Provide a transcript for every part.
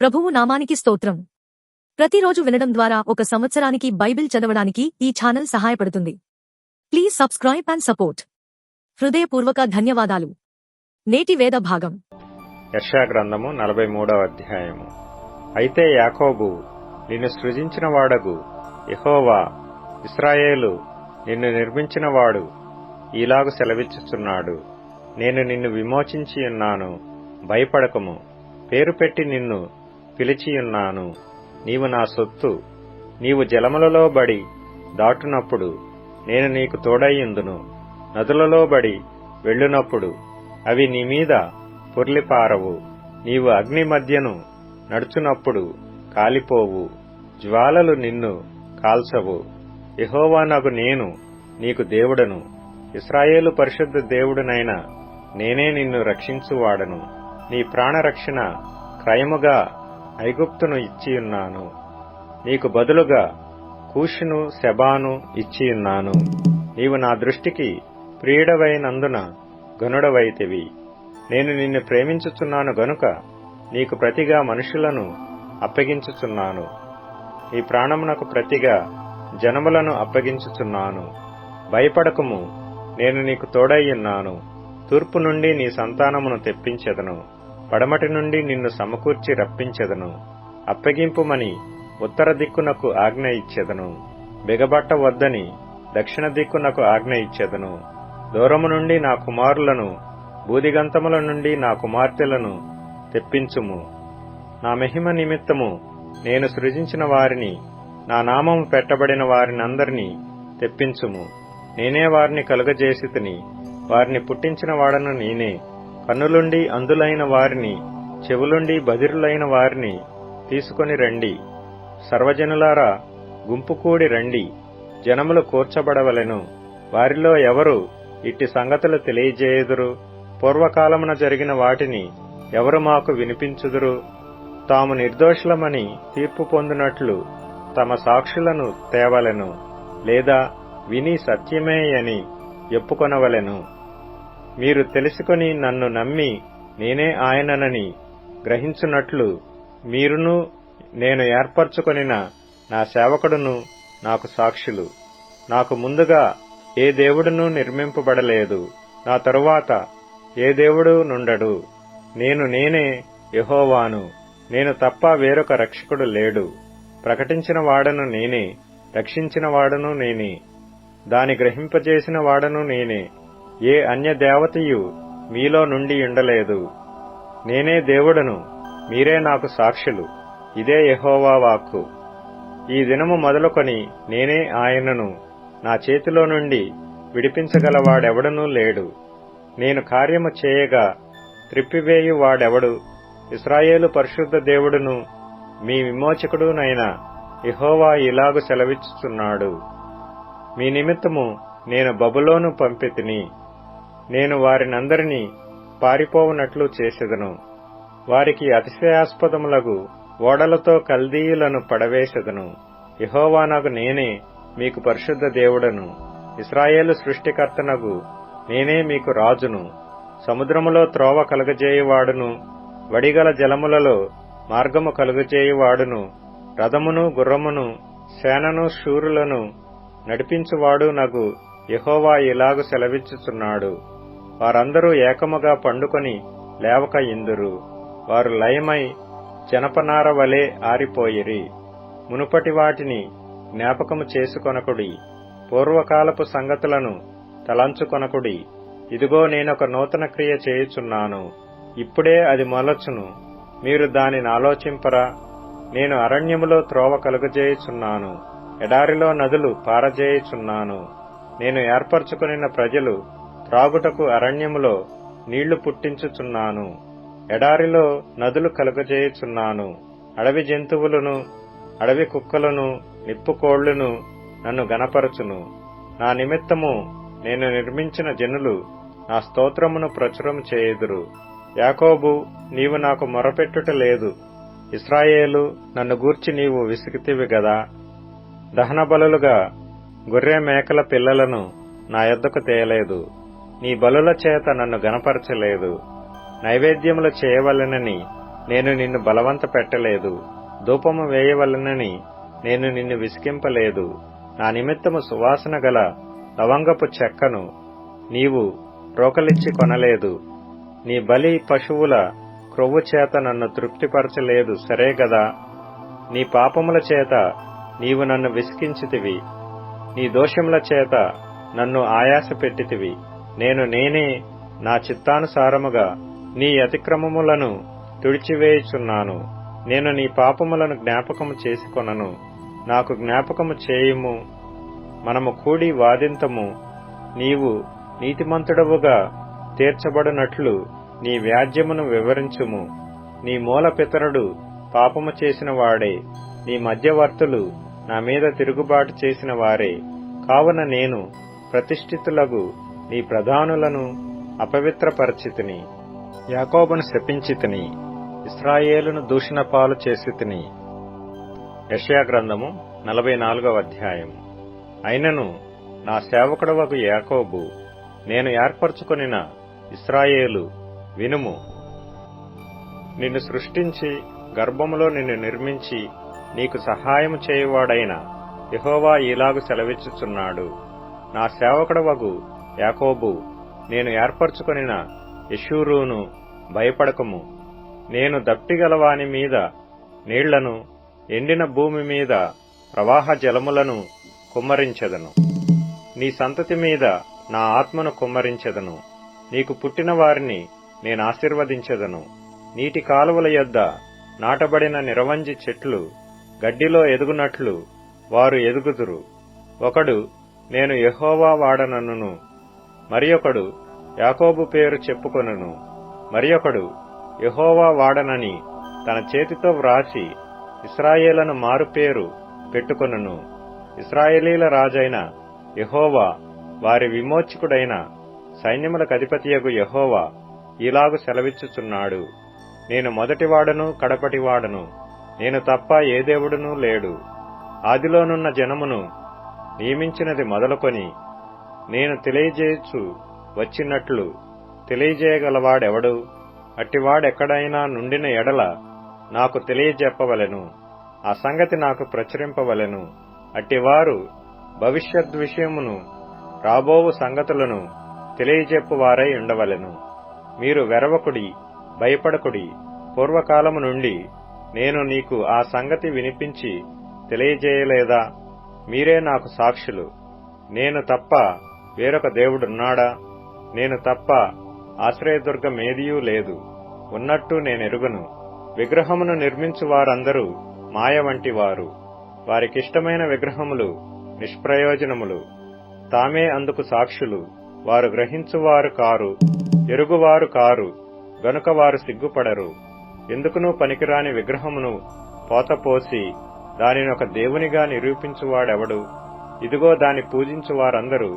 ప్రభువు నామానికి స్తోత్రం. ప్రతిరోజు వినడం ద్వారా ఒక సంవత్సరానికి బైబిల్ చదవడానికి ఈ ఛానల్ సహాయపడుతుంది. Please subscribe and support. హృదయపూర్వక ధన్యవాదాలు. నేటి వేద భాగం యెషయా గ్రంథము 43వ అధ్యాయము. అయితే యాకోబు నిన్ను సృజించిన వాడగు యెహోవా, ఇశ్రాయేలు నిన్ను నిర్మించిన వాడు ఈలాగు సెలవిచ్చుచున్నాడు. నేను నిన్ను విమోచించియున్నాను, భయపడకము. పేరు పెట్టి నిన్ను పిలిచియున్నాను. నీవు నా సొత్తు. నీవు జలములలో బడి దాటునప్పుడు నేను నీకు తోడయ్యుందును. నదులలో బడి వెళ్ళునప్పుడు అవి నీ మీద పొర్లిపారవు. నీవు అగ్ని మధ్యను నడుచునప్పుడు కాలిపోవు, జ్వాలలు నిన్ను కాల్చవు. యెహోవానగు నేను నీకు దేవుడను, ఇశ్రాయేలు పరిశుద్ధ దేవుడనైన నేనే నిన్ను రక్షించువాడను. నీ ప్రాణరక్షణ క్రయముగా ఐగుప్తును ఇచ్చియున్నాను. నీకు బదులుగా కూషును, సెబాను ఇచ్చియున్నాను. నీవు నా దృష్టికి ప్రియుడవైనందున గనుడవైతివి. నేను నిన్ను ప్రేమించుచున్నాను గనుక నీకు ప్రతిగా మనుషులను అప్పగించుచున్నాను. నీ ప్రాణమునకు ప్రతిగా జనములను అప్పగించుచున్నాను. భయపడకము, నేను నీకు తోడయ్యున్నాను. తూర్పు నుండి నీ సంతానమును తెప్పించెదను, పడమటి నుండి నిన్ను సమకూర్చి రప్పించెదను. అప్పగింపుమని ఉత్తర దిక్కునకు ఆజ్ఞ ఇచ్చెదను, బిగబట్ట వద్దని దక్షిణ దిక్కునకు ఆజ్ఞ ఇచ్చెదను. దూరము నుండి నా కుమారులను, బూదిగంతముల నుండి నా కుమార్తెలను తెప్పించుము. నా మహిమ నిమిత్తము నేను సృజించిన వారిని, నా నామము పెట్టబడిన వారినందరినీ తెప్పించుము. నేనే వారిని కలుగజేసితిని, వారిని పుట్టించిన వాడను నేనే. కన్నులుండి అంధులైన వారిని, చెవులుండి బధిరులైన వారిని తీసుకొని రండి. సర్వజనులారా, గుంపుకూడి రండి. జనములు కూర్చబడవలెను. వారిలో ఎవరు ఇట్టి సంగతులు తెలియజేయుదురు? పూర్వకాలమున జరిగిన వాటిని ఎవరు మాకు వినిపించుదురు? తాము నిర్దోషులమని తీర్పు పొందినట్లు తమ సాక్షులను తేవలెను, లేదా విని సత్యమే అని చెప్పుకొనవలెను. మీరు తెలుసుకొని నన్ను నమ్మి నేనే ఆయననని గ్రహించున్నట్లు మీరును నేను ఏర్పరచుకొనిన నా సేవకుడును నాకు సాక్షులు. నాకు ముందుగా ఏ దేవుడునూ నిర్మింపబడలేదు, నా తరువాత ఏ దేవుడు నుండడు. నేనే యెహోవాను, నేను తప్ప వేరొక రక్షకుడు లేడు. ప్రకటించిన వాడను నేనే, రక్షించిన వాడను నేనే, దాని గ్రహింపజేసిన వాడను నేనే. ఏ అన్య దేవతయు మీలో నుండి ఉండలేదు. నేనే దేవుడను, మీరే నాకు సాక్షులు. ఇదే యెహోవా వాక్కు. ఈ దినము మొదలుకొని నేనే ఆయనను. నా చేతిలో నుండి విడిపించగలవాడెవడనూ లేడు. నేను కార్యము చేయగా త్రిప్పివేయు వాడెవడు? ఇశ్రాయేలు పరిశుద్ధ దేవుడును మీ విమోచకుడునైన యెహోవా ఇలాగు సెలవిచ్చుచున్నాడు. మీ నిమిత్తము నేను బబులోను పంపితిని. నేను వారినందరినీ పారిపోవునట్లు చేసెదను. వారికి అతిశయాస్పదములగు ఓడలతో కల్దీయులను పడవేసెదను. యెహోవానగు నేనే మీకు పరిశుద్ధ దేవుడను, ఇశ్రాయేలు సృష్టికర్తనగు నేనే మీకు రాజును. సముద్రములో త్రోవ కలుగజేయువాడును, వడిగల జలములలో మార్గము కలుగజేయువాడును, రథమును గుర్రమును సేనను శూరులను నడిపించువాడు నగు యెహోవా ఇలాగు సెలవిచ్చుచున్నాడు. వారందరూ ఏకముగా పండుకొని లేవక ఇందురు. వారు లయమై జనపనార వలె ఆరిపోయిరి. మునుపటి వాటిని జ్ఞాపకము చేసుకొనకుడి, పూర్వకాలపు సంగతులను తలంచుకొనకుడి. ఇదిగో నేనొక నూతన క్రియ చేయుచున్నాను, ఇప్పుడే అది మొలచును. మీరు దానిని ఆలోచింపరా? నేను అరణ్యములో త్రోవ కలుగజేయుచున్నాను, ఎడారిలో నదులు పారజేయుచున్నాను. నేను ఏర్పరచుకొనిన ప్రజలు త్రాగుటకు అరణ్యములో నీళ్లు పుట్టించుచున్నాను, ఎడారిలో నదులు కలుగజేయుచున్నాను. అడవి జంతువులను, అడవి కుక్కలను, నిప్పుకోళ్లును నన్ను గనపరచును. నా నిమిత్తము నేను నిర్మించిన జనులు నా స్తోత్రమును ప్రచురము చేయుదురు. యాకోబు, నీవు నాకు మొరపెట్టుట లేదు. ఇశ్రాయేలు, నన్ను గూర్చి నీవు విసిగితివి గదా. దహన బలులుగా గొర్రె మేకల పిల్లలను నా యొద్దకు తేయలేదు. నీ బలుల చేత నన్ను గనపరచలేదు. నైవేద్యములు చేయవలెనని నేను నిన్ను బలవంత పెట్టలేదు. ధూపము వేయవలెనని నేను నిన్ను విసికింపలేదు. నా నిమిత్తము సువాసన గల లవంగపు చెక్కను నీవు రోకలిచ్చి కొనలేదు. నీ బలి పశువుల క్రొవ్వు చేత నన్ను తృప్తిపరచలేదు సరే గదా. నీ పాపముల చేత నీవు నన్ను విసికించితివి. నీ దోషముల చేత నన్ను ఆయాస పెట్టితివి. నేనే నా చిత్తానుసారముగా నీ అతిక్రమములను తుడిచివేయుచున్నాను. నేను నీ పాపములను జ్ఞాపకము చేసుకొనను. నాకు జ్ఞాపకము చేయుము. మనము కూడి వాదింతము. నీవు నీతిమంతుడవుగా తీర్చబడినట్లు నీ వ్యాజ్యమును వివరించుము. నీ మూల పితరుడు పాపము చేసిన వాడే. నీ మధ్యవర్తులు నా మీద తిరుగుబాటు చేసిన వారే. కావున నేను ప్రతిష్ఠితులగు నీ ప్రధానులను అపవిత్రపరచితిని. యాకోబును శపించితిని. ఇశ్రాయేలును దూషణ పాలు చేసితిని. యెషయా గ్రంథము 44వ అధ్యాయము. అయినను నా సేవకుడవగు యాకోబు, నేను ఏర్పరచుకొనిన ఇశ్రాయేలు వినుము. నిన్ను సృష్టించి గర్భములో నిన్ను నిర్మించి నీకు సహాయము చేయువాడైన యెహోవా ఇలాగు సెలవిచ్చుచున్నాడు. నా సేవకుడవగు యాకోబు, నేను ఏర్పరచుకొనిన యెషూరూను, భయపడకము. నేను దప్పిగలవాని మీద నీళ్లను, ఎండిన భూమి మీద ప్రవాహ జలములను కుమ్మరించెదను. నీ సంతతి మీద నా ఆత్మను కుమ్మరించెదను. నీకు పుట్టిన వారిని నేను ఆశీర్వదించెదను. నీటి కాలువల యొద్ద నాటబడిన నిరవంజి చెట్లు గడ్డిలో ఎదుగునట్లు వారు ఎదుగుదురు. ఒకడు నేను యెహోవా వాడననును, మరియొకడు యాకోబు పేరు చెప్పుకొనును. మరియొకడు యెహోవా వాడనని తన చేతితో వ్రాసి ఇశ్రాయేలను మారుపేరు పెట్టుకొనును. ఇశ్రాయేలీల రాజైన యెహోవా, వారి విమోచకుడైన సైన్యములకు అధిపతియగు యెహోవా ఇలాగు సెలవిచ్చుచున్నాడు. నేను మొదటివాడను కడపటివాడను. నేను తప్ప ఏ దేవుడునూ లేడు. ఆదిలోనున్న జనమును నియమించినది మొదలుకొని నేను తెలియజేయచ్చు వచ్చినట్లు తెలియజేయగలవాడెవడు? అట్టివాడెక్కడైనా నుండిన ఎడల నాకు తెలియజెప్పవలెను. ఆ సంగతి నాకు ప్రచురింపవలెను. అట్టివారు భవిష్యద్విషయమును రాబోవు సంగతులను తెలియజెప్పువారై ఉండవలెను. మీరు వెరవకుడి, భయపడకుడి. పూర్వకాలము నుండి నేను నీకు ఆ సంగతి వినిపించి తెలియజేయలేదా? మీరే నాకు సాక్షులు. నేను తప్ప వేరొక దేవుడున్నాడా? నేను తప్ప ఆశ్రయదుర్గమేదియూ లేదు. ఉన్నట్టు నేనెరుగను. విగ్రహమును నిర్మించు వారందరూ మాయ వంటి వారు. వారికిష్టమైన విగ్రహములు నిష్ప్రయోజనములు. తామే అందుకు సాక్షులు. వారు గ్రహించువారు కారు, ఎరుగువారు కారు, గనుక వారు సిగ్గుపడరు. ఎందుకునూ పనికిరాని విగ్రహమును పోతపోసి దానినొక దేవునిగా నిరూపించువాడెవడు? ఇదిగో దాని పూజించు వారందరూ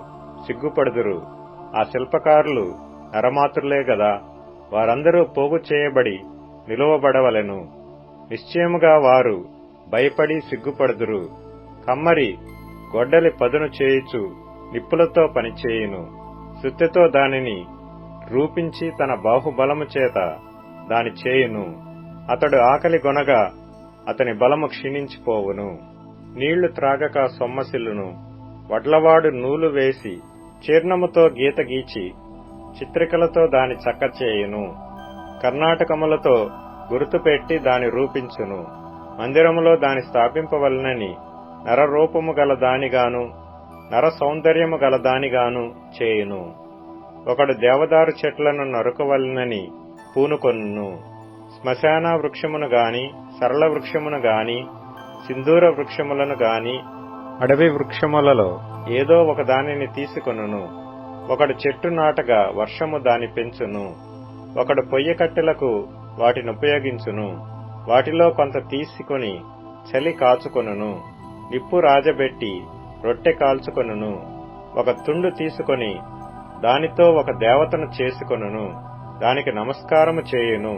సిగ్గుపడుదురు. ఆ శిల్పకారులు నరమాతృలే గదా. వారందరూ పోగు చేయబడి నిలువబడవలెను. నిశ్చయముగా వారు భయపడి సిగ్గుపడుదురు. కమ్మరి గొడ్డలి పదును చేయుచు నిప్పులతో పనిచేయును. సుత్తెతో దానిని రూపించి తన బాహుబలము చేత దాని చేయును. అతడు ఆకలి గొనగా అతని బలము క్షీణించిపోవును. నీళ్లు త్రాగక సొమ్మసిల్లును. వడ్లవాడు నూలు వేసి చీర్ణముతో గీత గీచి చిత్రికలతో దాని చక్కచేయును. కర్ణాటకములతో గుర్తుపెట్టి దాని రూపించును. మందిరములో దాని స్థాపింపవలనని నరరూపము గల దానిగాను నర సౌందర్యము గల దానిగాను చేయును. ఒకడు దేవదారు చెట్లను నరుకవలనని పూనుకొనును. శ్మశాన వృక్షమును గాని, సరళ వృక్షమును గాని, సింధూర వృక్షములను గాని, అడవి వృక్షములలో ఏదో ఒక దానిని తీసుకొనును. ఒకడు చెట్టు నాటగా వర్షము దాని పెంచును. ఒకడు పొయ్యి కట్టెలకు వాటిని ఉపయోగించును. వాటిలో కొంత తీసుకొని చలి కాచుకొనును. నిప్పు రాజబెట్టి రొట్టె కాల్చుకొనును. ఒక తుండు తీసుకొని దానితో ఒక దేవతను చేసుకొనును. దానికి నమస్కారము చేయును.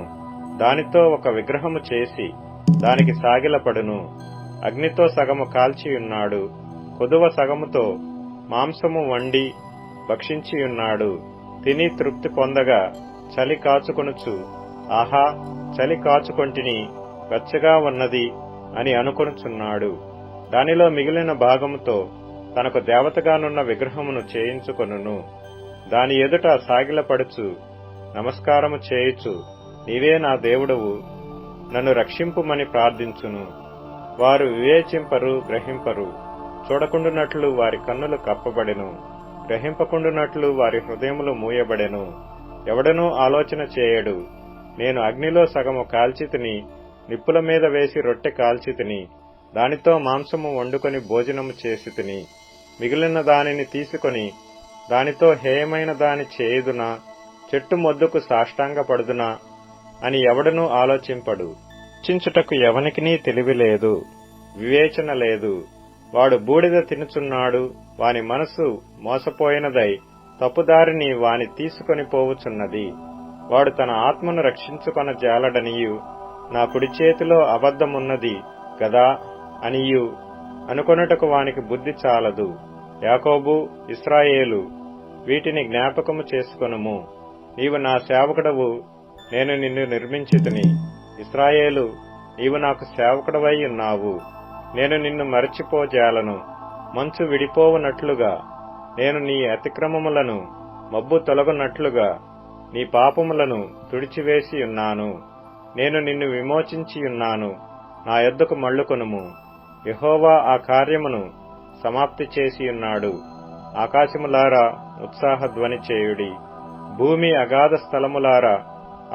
దానితో ఒక విగ్రహము చేసి దానికి సాగిలపడును. అగ్నితో సగము కాల్చియున్నాడు. కొదువ సగముతో మాంసము వండి భక్షించియున్నాడు. తిని తృప్తి పొందగా చలి కాచుకొనుచు ఆహా, చలి కాచుకొంటిని, వెచ్చగా ఉన్నది అని అనుకొనుచున్నాడు. దానిలో మిగిలిన భాగముతో తనకు దేవతగానున్న విగ్రహమును చేయించుకొనును. దాని ఎదుట సాగిలపడుచు నమస్కారము చేయుచు, నీవే నా దేవుడవు, నన్ను రక్షింపుమని ప్రార్థించును. వారు వివేచింపరు, గ్రహింపరు. చూడకుండునట్లు వారి కన్నులు కప్పబడెను, గ్రహింపకుండునట్లు వారి హృదయములు మూయబడెను. ఎవడనూ ఆలోచన చేయడు. నేను అగ్నిలో సగము కాల్చితిని, నిప్పుల మీద వేసి రొట్టె కాల్చితిని, దానితో మాంసము వండుకొని భోజనము చేసితిని. మిగిలిన దానిని తీసుకొని దానితో హేయమైన దాని చేయుదునా, చెట్టు మొద్దుకు సాష్టాంగపడుదునా అని ఎవడనూ ఆలోచింపడు. చించుటకు ఎవనికినీ తెలివి లేదు, వివేచన లేదు. వాడు బూడిద తినుచున్నాడు, వాని మనసు మోసపోయినదై తప్పుదారిని వాని తీసుకొని పోవుచున్నది. వాడు తన ఆత్మను రక్షించుకొన జాలడనియు, నా కుడి చేతిలో అబద్ధమున్నది గదా అనియు అనుకొనుటకు వానికి బుద్ధి చాలదు. యాకోబు, ఇశ్రాయేలు, వీటిని జ్ఞాపకము చేసుకొనుము. నీవు నా సేవకుడవు, నేను నిన్ను నిర్మించితిని. ఇశ్రాయేలు, నీవు నాకు సేవకుడవై ఉన్నావు, నేను నిన్ను మరచిపోజాలను. మంచు విడిపోవునట్లుగా నేను నీ అతిక్రమములను, మబ్బు తొలగునట్లుగా నీ పాపములను తుడిచివేసి ఉన్నాను. నేను నిన్ను విమోచించియున్నాను, నా యొద్దకు మళ్ళుకొనుము. యెహోవా ఆ కార్యమును సమాప్తి చేసియున్నాడు. ఆకాశములారా ఉత్సాహ ధ్వని చేయుడి, భూమి అగాధ స్థలములారా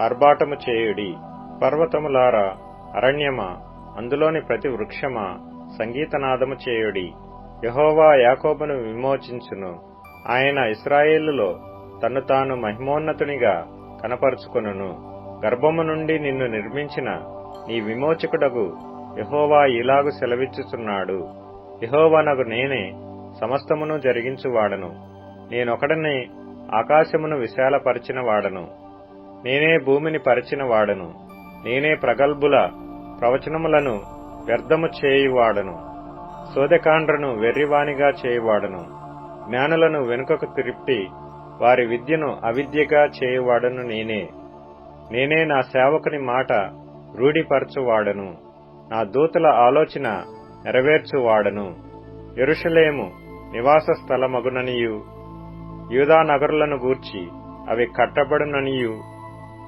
ఆర్భాటము చేయుడి. పర్వతములారా, అరణ్యమా, అందులోని ప్రతి వృక్షమా, సంగీతనాదము చేయుడి. యెహోవా యాకోబును విమోచించును, ఆయన ఇశ్రాయేలులో తన్ను తాను మహిమోన్నతునిగా కనపరుచుకొనును. గర్భము నుండి నిన్ను నిర్మించిన నీ విమోచకుడగు యెహోవా ఇలాగు సెలవిచ్చుచున్నాడు. యెహోవానగు నేనే సమస్తమును జరిగించువాడను. నేనొకడనే ఆకాశమును విశాలపరిచిన వాడను. నేనే భూమిని పరిచిన వాడను. నేనే ప్రగల్భుల ప్రవచనములను వ్యర్థము చేయువాడను. సోదెకాండ్రను వెర్రివానిగా చేయువాడను. జ్ఞానులను వెనుకకు త్రిప్పి వారి విద్యను అవిద్యగా చేయువాడను నేనే. నేనే నా సేవకుని మాట రూఢిపరచువాడను, నా దూతల ఆలోచన నెరవేర్చువాడను. యెరూషలేము నివాస స్థలమగుననియు, యూదా నగరులను గూర్చి అవి కట్టబడుననియు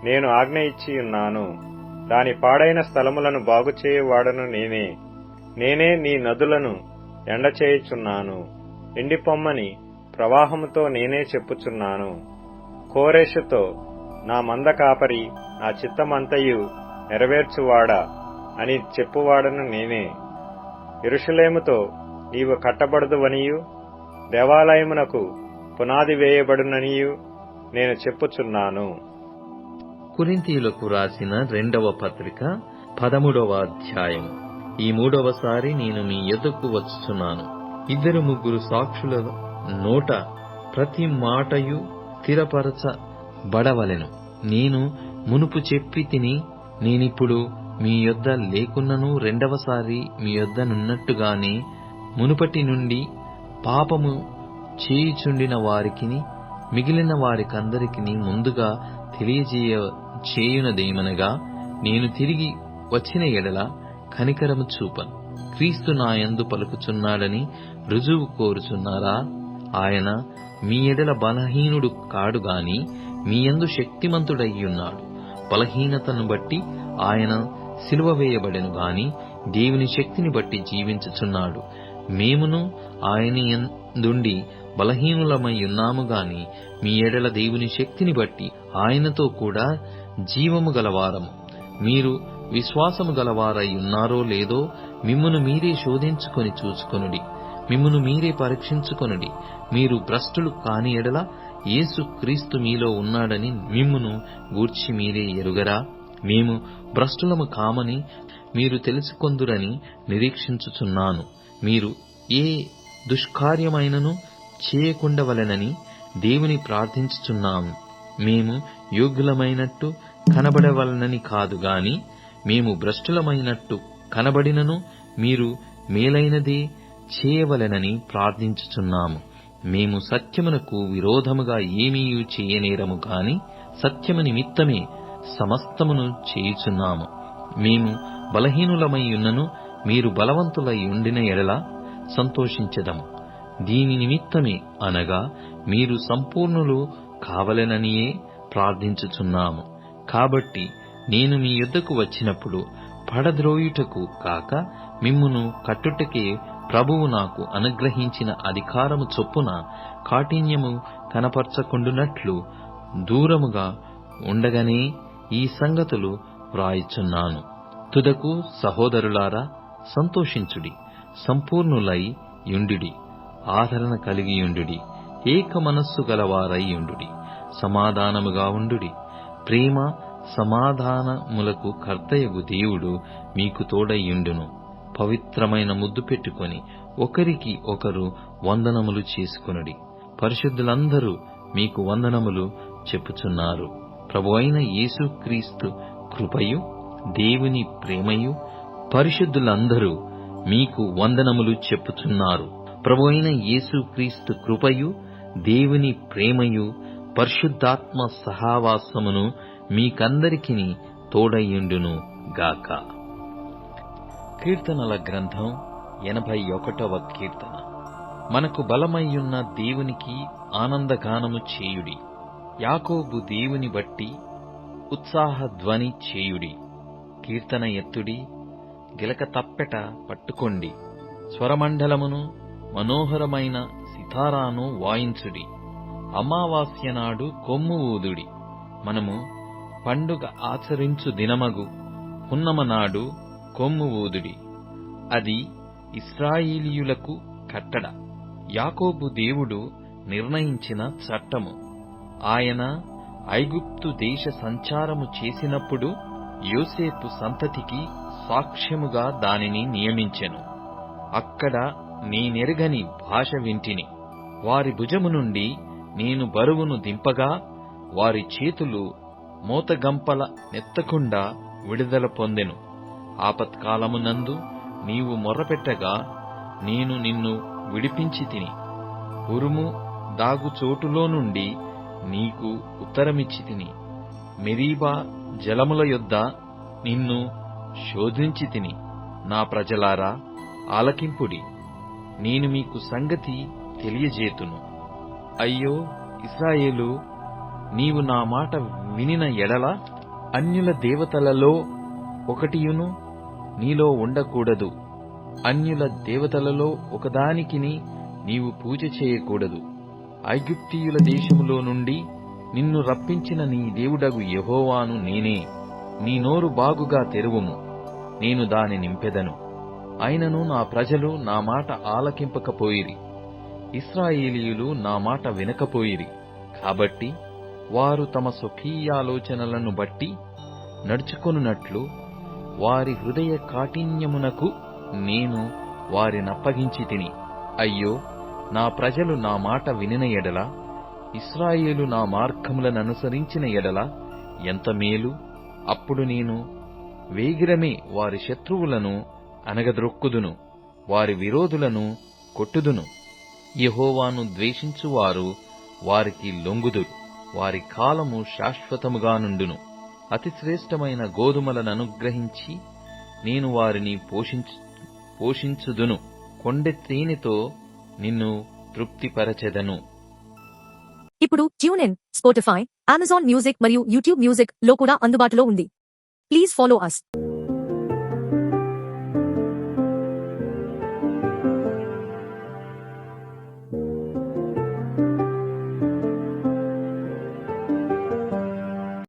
నేను ఆజ్ఞ ఇచ్చియున్నాను. దాని పాడైన స్థలములను బాగుచేయువాడను నేనే. నేనే నీ నదులను ఎండచేయుచున్నాను, ఎండిపొమ్మని ప్రవాహముతో నేనే చెప్పుచున్నాను. కోరెషుతో, నా మంద కాపరి, నా చిత్తమంతయు నెరవేర్చువాడా అని చెప్పువాడను నేనే. యెరూషలేముతో, నీవు కట్టబడదువనియు, దేవాలయమునకు పునాది వేయబడుననియు నేను చెప్పుచున్నాను. కొరింథీయులకు రాసిన 2వ పత్రిక 13వ అధ్యాయం. ఈ 3వసారి నేను మీ యొద్దకు వచ్చుచున్నాను. 2-3 సాక్షుల నోట ప్రతి మాటయు స్థిరపరచబడవలెను. నేను మునుపు చెప్పి తిని, నేనిప్పుడు మీ యొద్ద లేకున్నను 2వసారి మీ యొద్దనున్నట్టుగానే మునుపటి నుండి పాపము చేయుచుండిన వారికిని మిగిలిన వారికందరికిని ముందుగా తెలియజేయునదేమనగా, నేను తిరిగి వచ్చిన ఎడల కనికరము చూపను. క్రీస్తు నాయందు పలుకుచున్నాడని రుజువు కోరుచున్నారా? ఆయన మీ ఎడల బలహీనుడు కాడు గాని మీయందు శక్తిమంతుడయ్యున్నాడు. బలహీనతను బట్టి ఆయన సిలువ వేయబడెను గాని దేవుని శక్తిని బట్టి జీవించుచున్నాడు. మేమును ఆయన యందుండి బలహీనులమై ఉన్నాము గాని మీ ఎడల దేవుని శక్తిని బట్టి ఆయనతో కూడా జీవము గలవారము. మీరు విశ్వాసము గలవారై ఉన్నారో లేదో మిమ్మును మీరే శోధించుకొని చూచుకొనుడి, మిమ్మును మీరే పరీక్షించుకొనుడి. మీరు భ్రష్టులు కాని ఎడల యేసు క్రీస్తు మీలో ఉన్నాడని మిమ్మును గూర్చి మీరే ఎరుగరా? మేము భ్రష్టులము కామని మీరు తెలుసుకొందురని నిరీక్షించుచున్నాను. మీరు ఏ దుష్కార్యమైనను చేయకుండవలెనని దేవుని ప్రార్థించుచున్నాము. మేము యోగ్యులమైనట్టు కనబడవలనని కాదు గాని మేము భ్రష్టులమైనట్టు కనబడినను మీరు మేలైనదే చేయవలెనని ప్రార్థించుచున్నాము. మేము సత్యమునకు విరోధముగా ఏమీయూ చేయనేరము గాని సత్యము నిమిత్తమే సమస్తమును చేయుచున్నాము. మేము బలహీనులమై ఉన్నను మీరు బలవంతులై ఉండిన ఎడల సంతోషించెదము. దీని నిమిత్తమే అనగా మీరు సంపూర్ణులు కావలెననియే ప్రార్థించుచున్నాము. కాబట్టి నేను మీ యొద్దకు వచ్చినప్పుడు పడద్రోయుటకు కాక మిమ్మును కట్టుటకే ప్రభువు నాకు అనుగ్రహించిన అధికారము చొప్పున కాఠిన్యము కనపరచకుండునట్లు దూరముగా ఉండగానే ఈ సంగతులు వ్రాయుచున్నాను. తుదకు సహోదరులారా, సంతోషించుడి, సంపూర్ణులై యుండుడి, ఆదరణ కలిగియుండుడి, ఏక మనస్సు గలవారై యుండుడి, సమాధానముగా ఉండుడి. ప్రేమ సమాధానములకు కర్తయగు దేవుడు మీకు తోడయ్యుండును. పవిత్రమైన ముద్దు పెట్టుకొని ఒకరికి ఒకరు వందనములు చేసుకొనుడి. పరిశుద్ధులందరూ మీకు వందనములు చెప్పుచున్నారు. ప్రభువైన యేసుక్రీస్తు కృపయు దేవుని ప్రేమయు పరిశుద్ధులందరూ మీకు వందనములు చెప్పుచున్నారు. ప్రభువైన యేసుక్రీస్తు కృపయు దేవుని ప్రేమయు పరిశుద్ధాత్మ సహవాసమును మీకందరికిని తోడయ్యుండును గాక. కీర్తనల గ్రంథం 81వ కీర్తన. మనకు బలమయ్యున్న దేవునికి ఆనందగానము చేయుడి. యాకోబు దేవుని బట్టి ఉత్సాహధ్వని చేయుడి. కీర్తన ఎత్తుడి, గిలక తప్పెట పట్టుకోండి. స్వరమండలమును మనోహరమైన సితారాను వాయించుడి. అమావాస్య నాడు కొమ్ము ఊదుడి. మనము పండుగ ఆచరించు దినమగు పున్నమ నాడు కొమ్ము ఊదుడి. అది ఇశ్రాయేలీయులకు కట్టడ, యాకోబు దేవుడు నిర్ణయించిన చట్టము. ఆయన ఐగుప్తు దేశ సంచారము చేసినప్పుడు యోసేపు సంతతికి సాక్ష్యముగా దానిని నియమించెను. అక్కడ నేనెరుగని భాష వింటిని. వారి భుజము నుండి నేను బరువును దింపగా వారి చేతులు మోతగంపల నెత్తకుండా విడుదల పొందెను. ఆపత్కాలమునందు నీవు మొర్రపెట్టగా నేను నిన్ను విడిపించి తిని, ఉరుము దాగుచోటులో నుండి నీకు ఉత్తరమిచ్చి తిని, మెరీబా జలముల యొద్ద నిన్ను శోధించి తిని. నా ప్రజలారా, ఆలకింపుడి, నేను మీకు సంగతి తెలియజేతును. అయ్యో ఇశ్రాయేలు, నీవు నా మాట వినిన ఎడల అన్యుల దేవతలలో ఒకటియును నీలో ఉండకూడదు. అన్యుల దేవతలలో ఒకదానికిని నీవు పూజ చేయకూడదు. ఐగుప్తీయుల దేశములో నుండి నిన్ను రప్పించిన నీ దేవుడగు యెహోవాను నేనే. నీ నోరు బాగుగా తెరువుము, నేను దాని నింపెదను. అయినను నా ప్రజలు నా మాట ఆలకింపకపోయిరి, ఇశ్రాయేలీయులు నా మాట వినకపోయిరి. కాబట్టి వారు తమ స్వకీయాలోచనలను బట్టి నడుచుకొనున్నట్లు వారి హృదయ కాఠిన్యమునకు నేను వారినప్పగించి తిని. అయ్యో, నా ప్రజలు నా మాట వినిన ఎడల, ఇశ్రాయేలు నా మార్గములననుసరించిన ఎడల ఎంత మేలు! అప్పుడు నేను వేగిరమే వారి శత్రువులను అనగద్రొక్కుదును, వారి విరోధులను కొట్టుదును. యెహోవాను ద్వేషించువారు వారికి లొంగుదురు, వారి కాలము శాశ్వతముగా నుండును. అతి శ్రేష్టమైన గోధుమలననుగ్రహించి నేను వారిని పోషించుదును. కొండె తేనెతో నిన్ను తృప్తిపరచెదను. ఇప్పుడు tune in, Spotify, Amazon music మరియు యూట్యూబ్ మ్యూజిక్ లో కూడా అందుబాటులో ఉంది. Please follow us.